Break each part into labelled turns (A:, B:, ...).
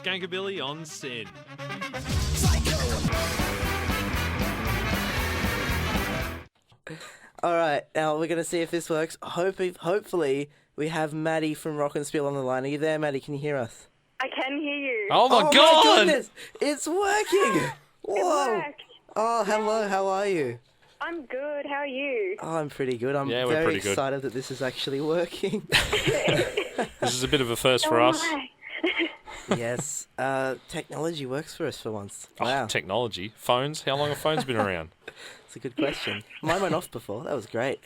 A: Skankabilly on Sin.
B: All right, now we're going to see if this works. Hopefully, we have Maddie from Rockenspiele on the line. Are you there, Maddie? Can you hear us?
C: I can hear you.
A: Oh my
B: My
A: God!
B: goodness! It's working! Whoa!
C: worked.
B: Oh, hello, how are you?
C: I'm good. How are you?
B: Oh, I'm pretty good. I'm
A: Yeah, we're
B: very
A: pretty good.
B: excited that this is actually working.
A: This is a bit of a first for us.
C: my.
B: Yes, technology works for us for once.
A: Oh,
B: Wow,
A: technology. Phones? How long have phones been around?
B: it's a good question. Mine went off before. That was great.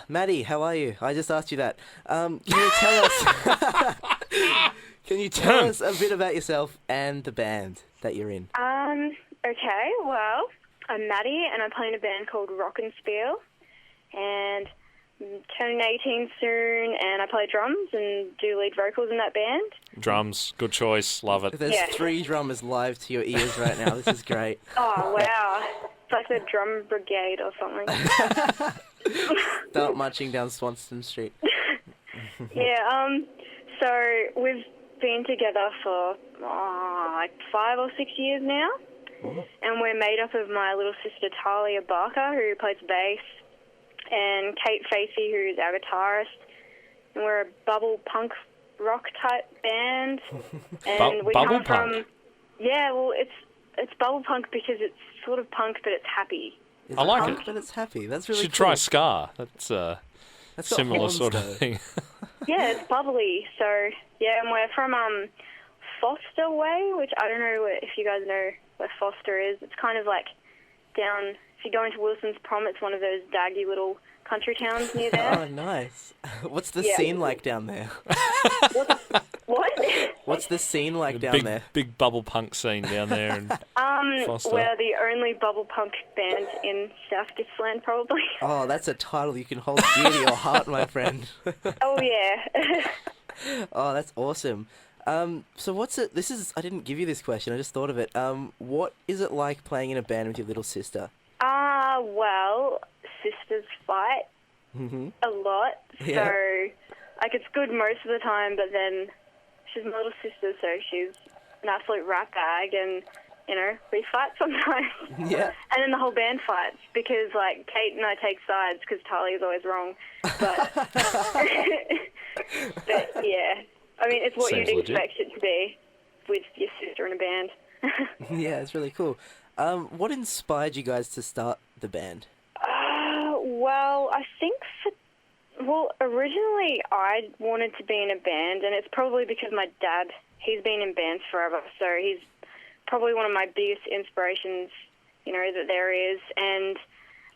B: Maddie, how are you? I just asked you that. Can you tell us? Can you tell us a bit about yourself and the band that you're in?
C: Okay, well, I'm Maddie, and I play in a band called Rockenspiele, and I'm turning 18 soon, and I play drums and do lead vocals in that band.
A: Drums. Good choice. Love it.
B: There's
C: Yeah.
B: 3 drummers live to your ears right now. This is great.
C: Oh, wow. It's like the drum brigade or something.
B: Start marching down Swanston Street.
C: Yeah, so we've been together for like 5 or 6 years now, and we're made up of my little sister Taliya Barker, who plays bass, and Kate Facey, who's our guitarist, and we're a bubble punk rock type band. And we
A: bubble
C: come from
A: punk?
C: yeah, well, it's bubble punk because it's sort of punk, but it's happy.
B: It's
A: I like
B: punk,
A: it.
B: but it's happy. That's really
A: Should
B: cool.
A: try Scar. That's a
B: That's got
A: similar
B: horns,
A: sort
B: though.
A: of thing.
C: Yeah, it's bubbly. So, yeah, and we're from Foster Way, which I don't know if you guys know where Foster is. It's kind of like down, if you go into Wilson's Prom, it's one of those daggy little country towns near there.
B: Oh, nice. What's the
C: Yeah.
B: scene like down there?
C: What?
B: What's the scene like down
A: big,
B: there?
A: big bubble punk scene down there. And Foster.
C: We're the only bubble punk band in South Gippsland, probably.
B: Oh, that's a title you can hold dear to your heart, my friend.
C: Oh, yeah.
B: Oh, that's awesome. So what's it? I didn't give you this question. I just thought of it. What is it like playing in a band with your little sister?
C: Well, sisters fight a lot.
B: Yeah.
C: So, like, it's good most of the time, but then she's my little sister, so she's an absolute rat bag, and, you know, we fight sometimes.
B: Yeah.
C: And then the whole band fights, because, like, Kate and I take sides, because Talia's always wrong. But, but, yeah. I mean, it's what
A: Seems
C: you'd
A: legit.
C: expect it to be with your sister in a band.
B: Yeah, it's really cool. What inspired you guys to start the band?
C: Well, I think originally I wanted to be in a band, and it's probably because my dad, he's been in bands forever, so he's probably one of my biggest inspirations, you know, that there is. And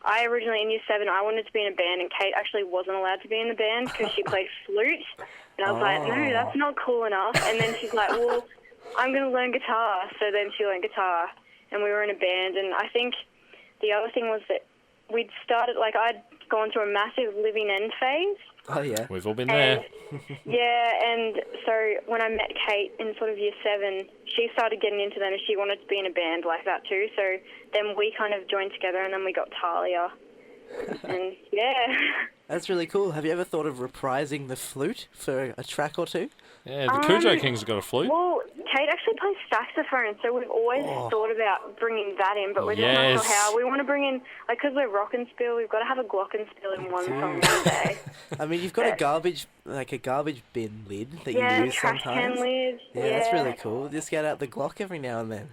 C: I originally, in Year 7, I wanted to be in a band, and Kate actually wasn't allowed to be in the band because she played flute. And I was like, no, that's not cool enough. And then she's like, well, I'm going to learn guitar. So then she learned guitar, and we were in a band. And I think the other thing was that we'd started, like, I'd gone through a massive living end phase.
B: Oh, yeah.
A: We've all been there.
C: Yeah, and so when I met Kate in sort of Year 7, she started getting into them, and she wanted to be in a band like that too. So then we kind of joined together, and then we got Taliya. And, yeah.
B: That's really cool. Have you ever thought of reprising the flute for a track or two?
A: Yeah, the Cujo Kings have got a flute.
C: Well, Kate actually plays saxophone, so we've always thought about bringing that in, but we're just not sure how. We want to bring in, like, because we're Rockenspiele, we've got to have a Glockenspiel in one song one day.
B: I mean, you've got a garbage bin lid that
C: Yeah,
B: you use
C: trash
B: sometimes.
C: can lid.
B: Yeah, that's really cool. Just get out the Glock every now and then.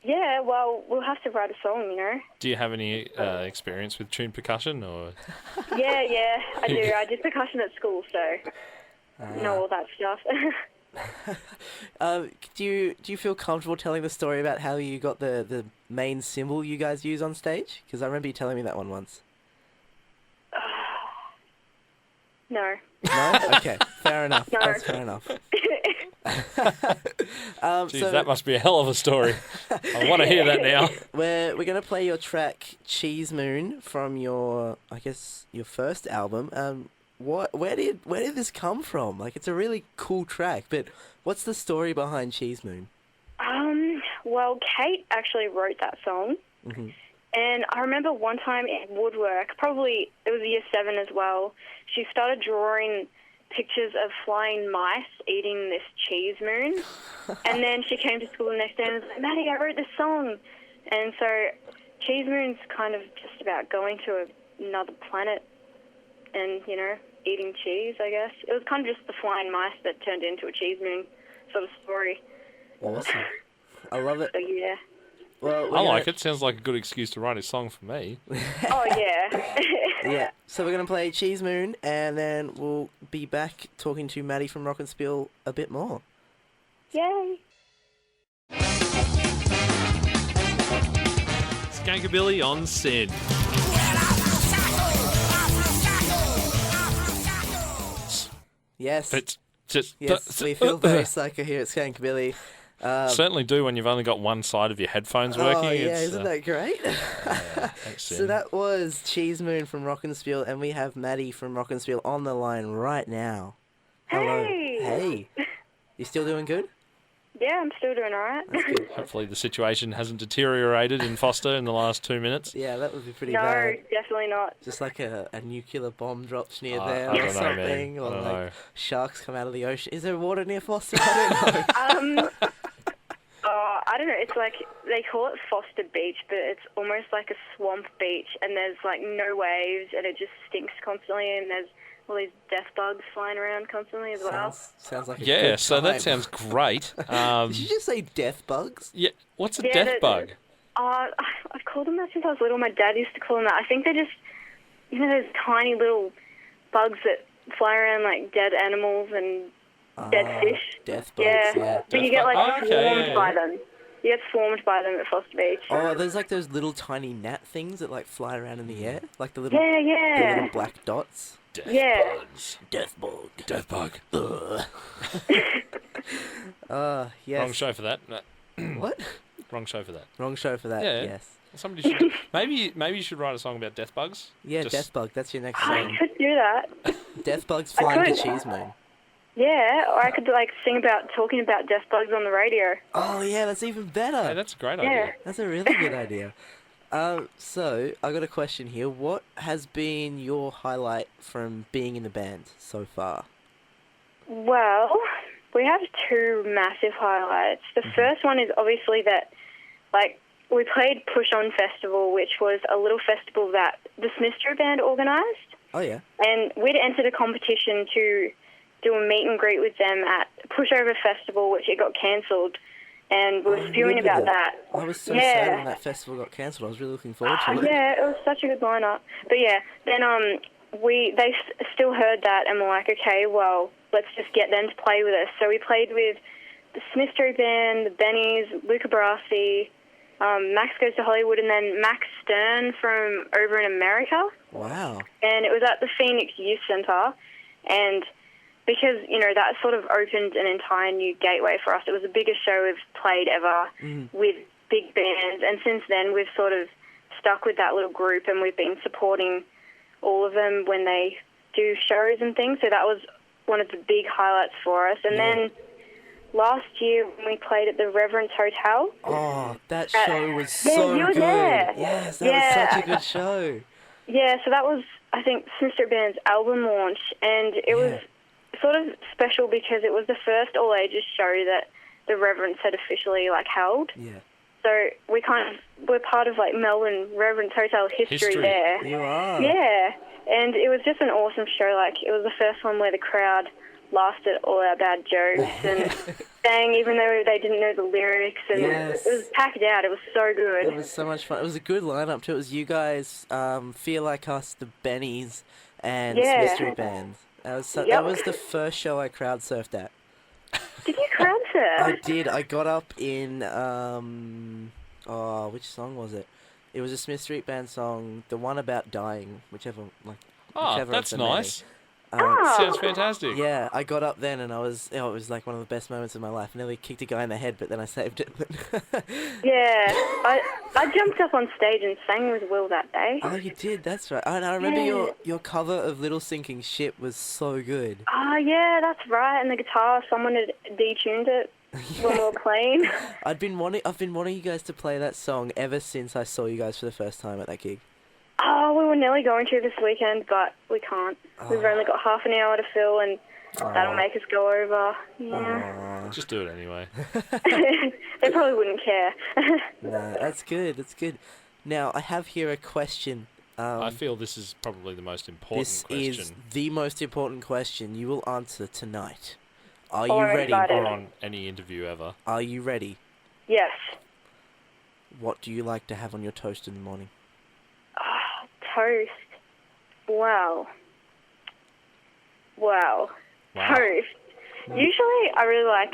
C: Yeah, well, we'll have to write a song, you know.
A: Do you have any experience with tuned percussion? Or
C: Yeah, I do. I did percussion at school, so know all that stuff.
B: Do you feel comfortable telling the story about how you got the main cymbal you guys use on stage? Because I remember you telling me that one once.
C: No.
B: No? Okay, fair enough.
C: No.
B: That's fair enough.
A: Geez,
B: So
A: that must be a hell of a story. I want to hear that now.
B: we're gonna play your track Cheesemoon from your first album. Where did this come from? Like, it's a really cool track, but what's the story behind Cheesemoon?
C: Well, Kate actually wrote that song.
B: Mm-hmm.
C: And I remember one time in woodwork, probably it was Year 7 as well, she started drawing pictures of flying mice eating this Cheesemoon. And then she came to school the next day and was like, Maddie, I wrote this song. And so Cheesemoon's kind of just about going to another planet and, you know, eating cheese, I guess. It was kind of just the flying mice that turned into a Cheesemoon sort of story.
B: Awesome. I love it.
C: So, yeah.
B: Well,
A: I like it. Sounds like a good excuse to write a song for me.
C: Oh, yeah.
B: Yeah. So we're going to play Cheesemoon, and then we'll be back talking to Maddie from Rockenspiele a bit more.
C: Yay.
A: Skankabilly on Sin.
B: Yes.
A: It's just
B: Yes, we feel very psycho here at Skankabilly.
A: certainly do when you've only got one side of your headphones working.
B: Oh, yeah,
A: It's,
B: isn't that great?
A: thanks,
B: So
A: Sin.
B: that was Cheesemoon from Rockenspiele, and we have Maddie from Rockenspiele on the line right now. Hello.
C: Hey.
B: Hey. You still doing good?
C: Yeah, I'm still doing all right.
B: That's good.
A: Hopefully the situation hasn't deteriorated in Foster in the last 2 minutes.
B: Yeah, that would be pretty
C: No,
B: bad.
C: definitely not.
B: Just like a nuclear bomb drops near
A: I
B: there
A: don't
B: or
A: know,
B: something,
A: man.
B: or
A: I don't
B: like
A: know.
B: sharks come out of the ocean. Is there water near Foster? I don't know.
C: I don't know. It's like they call it Foster Beach, but it's almost like a swamp beach, and there's like no waves, and it just stinks constantly, and there's all these death bugs flying around constantly as well.
B: Sounds like a
A: Yeah,
B: good
A: so that
B: time.
A: sounds great.
B: Did you just say death bugs?
A: Yeah, what's a
C: Yeah,
A: death
C: that-
A: bug?
C: I've called them that since I was little. My dad used to call them that. I think they're just, you know, those tiny little bugs that fly around like dead animals and dead fish.
B: Death bugs, yeah.
C: But you get like
A: Death bug. Okay,
C: swarmed
A: yeah,
C: by
A: yeah.
C: them. You get swarmed by them at Foster Beach.
B: Oh, there's like those little tiny gnat things that like fly around in the air, like the little,
C: Yeah,
B: the
C: yeah.
B: little black dots.
A: Death
C: Yeah.
A: bugs.
B: Death bug.
A: Death bug.
B: Yes.
A: Wrong show for that. No,
B: What?
A: wrong show for that.
B: Wrong show for that.
A: Yeah.
B: Yes.
A: Somebody should. Maybe you should write a song about death bugs.
B: Yeah,
A: Just-
B: death bug. That's your next
C: I
B: song.
C: could do that.
B: Death bugs flying to
C: could.
B: Cheesemoon.
C: Yeah, or I could like talking about death bugs on the radio.
B: Oh yeah, that's even better.
A: Hey, that's a great
C: Yeah.
A: idea.
B: That's a really good idea. So I got a question here. What has been your highlight from being in the band so far?
C: Well, we have two massive highlights. The first one is obviously that, like, we played Push On Festival, which was a little festival that the Smithstrow Band organised,
B: Oh yeah.
C: and we'd entered a competition to do a meet and greet with them at Pushover Festival, which it got cancelled, and we were spewing
B: remember
C: about
B: that.
C: that.
B: I was so
C: Yeah.
B: sad when that festival got cancelled. I was really looking forward to it.
C: Yeah, it was such a good lineup. But yeah, then they still heard that and were like, okay, well, let's just get them to play with us. So we played with the Smithstrow Band, the Bennies, Luca Barassi, Max Goes to Hollywood, and then Max Stern from over in America.
B: Wow.
C: And it was at the Phoenix Youth Centre, and because, you know, that sort of opened an entire new gateway for us. It was the biggest show we've played ever with big bands, and since then we've sort of stuck with that little group, and we've been supporting all of them when they do shows and things, so that was one of the big highlights for us. And then last year when we played at the Reverence Hotel.
B: Oh, that show was
C: Yeah,
B: so
C: you were
B: good.
C: there.
B: Yes, that was such a good show.
C: Yeah, so that was, I think, Smithstrow Band's album launch, and it was sort of special because it was the first all-ages show that the Reverence had officially, like, held.
B: Yeah.
C: So we're part of, like, Melbourne Reverence Hotel history there.
B: You are.
C: Yeah, and it was just an awesome show. Like, it was the first one where the crowd laughed at all our bad jokes and sang even though they didn't know the lyrics, and
B: Yes.
C: it was packed out. It was so good.
B: It was so much fun. It was a good lineup too. It was you guys, Feel Like Us, the Bennies, and Mystery Band. That was the first show I crowd surfed at.
C: Did you crowd surf?
B: I did. I got up in which song was it? It was a Smith Street Band song, the one about dying, whichever
A: Oh,
B: of
A: that's
B: the many.
A: nice.
C: Oh.
A: Sounds fantastic.
B: Yeah, I got up then and it was like one of the best moments of my life. I nearly kicked a guy in the head, but then I saved it.
C: Yeah, I jumped up on stage and sang with Will that day.
B: Oh, you did. That's right. Oh, and I remember your cover of Little Sinking Ship was so good.
C: Oh, yeah, that's right. And the guitar, someone had detuned it when we were playing.
B: I've been wanting you guys to play that song ever since I saw you guys for the first time at that gig.
C: Oh, we were nearly going to this weekend, but we can't. We've only got half an hour to fill, and That'll make us go over. Yeah.
A: Just do it anyway.
C: They probably wouldn't care.
B: No, that's good. That's good. Now, I have here a question.
A: I feel this is probably the most important
B: This
A: question.
B: is the most important question you will answer tonight. Are you
C: I'm
B: ready?
C: excited.
A: or on any interview ever.
B: Are you ready?
C: Yes.
B: What do you like to have on your toast in the morning?
C: Toast. Wow.
A: Wow.
C: Toast. Usually, I really like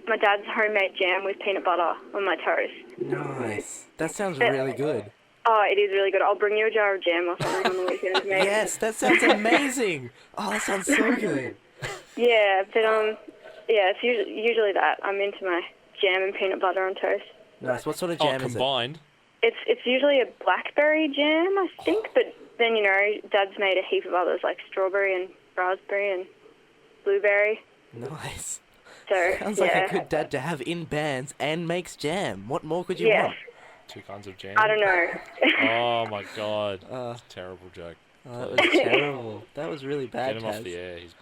C: my dad's homemade jam with peanut butter on my toast.
B: Nice. That sounds really good.
C: Oh, it is really good. I'll bring you a jar of jam or something on the weekend, maybe.
B: Yes, that sounds amazing. Oh, that sounds so good.
C: Yeah, but yeah, it's usually that. I'm into my jam and peanut butter on toast.
B: Nice. What sort of jam is it?
A: Combined.
C: It's usually a blackberry jam, I think, but then, Dad's made a heap of others, like strawberry and raspberry and blueberry.
B: Nice.
C: So,
B: Sounds
C: yeah.
B: like a good dad to have in bands and makes jam. What more could you want?
A: 2 kinds of jam.
C: I don't know.
A: Oh my god. That's a terrible joke.
B: That was terrible. That was really bad,
A: Get him
B: Taz.
A: off the air, he's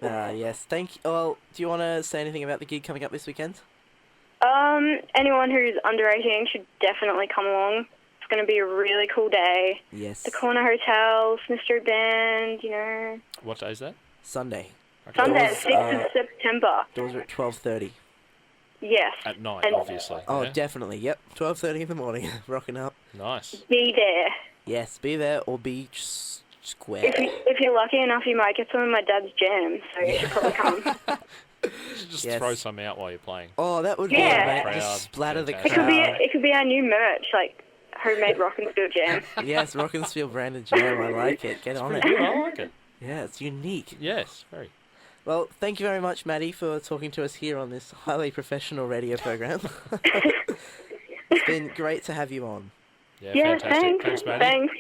A: bad.
B: Yes, thank you. Well, do you want to say anything about the gig coming up this weekend?
C: Anyone who's under 18 should definitely come along. It's going to be a really cool day.
B: Yes.
C: The Corner Hotel, Smith Street Band,
A: What day is that?
B: Sunday.
A: Okay.
C: Sunday,
B: Doors,
C: 6th of September.
B: Doors are at 12:30.
C: Yes.
A: At night,
C: And
A: obviously.
B: Oh,
A: yeah?
B: definitely. Yep, 12:30 in the morning. Rocking up.
A: Nice.
C: Be there.
B: Yes, be there or be square.
C: If you're lucky enough, you might get some of my dad's jam, so you should probably come.
A: You should just
B: Yes.
A: throw some out while you're playing.
B: Oh, that would
C: Yeah.
B: be mate. Just splatter the
A: Fantastic.
B: crowd.
C: It could be our new merch, like homemade Rockenspiele jam.
B: Yes, Rockenspiele branded jam. I like it. Get on
A: Pretty
B: it.
A: good, I like it.
B: Yeah, it's unique.
A: Yes, very.
B: Well, thank you very much, Maddie, for talking to us here on this highly professional radio program. It's been great to have you on.
A: Yeah,
C: Yeah,
A: fantastic.
C: thanks.
A: Thanks, Maddie.
C: Thanks.